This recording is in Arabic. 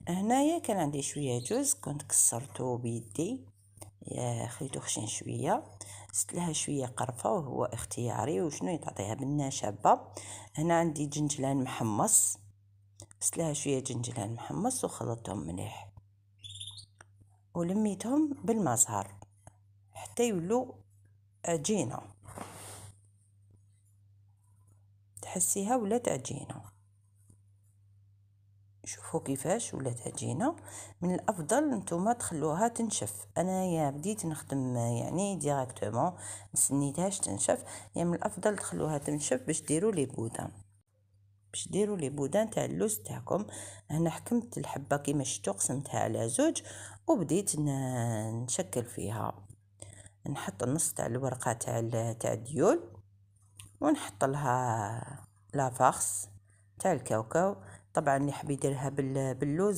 هنايا كان عندي شويه جوز، كنت كسرته بيدي، خليته خشن شويه، زدت لها شويه قرفه وهو اختياري، وشنو تعطيها بنه شابه. هنا عندي جنجلان محمص، زدت لها شويه جنجلان محمص وخلطتهم مليح ولميتهم بالمزهر حتى يولوا عجينه، تحسيها ولات عجينه. شوفوا كيفاش ولات عجينه. من الافضل نتوما تخلوها تنشف. انايا بديت نخدم يعني ديريكتومون، مسنيتهاش تنشف، يعني من الافضل تخلوها تنشف باش ديروا لي بودان تاع اللوز تاعكم. انا حكمت الحبه كيما شفتوا، قسمتها على زوج وبديت نشكل فيها. نحط النص تاع الورقه تاع الديول، ونحط لها لافارس تاع الكاوكاو. طبعا اللي حاب يديرها باللوز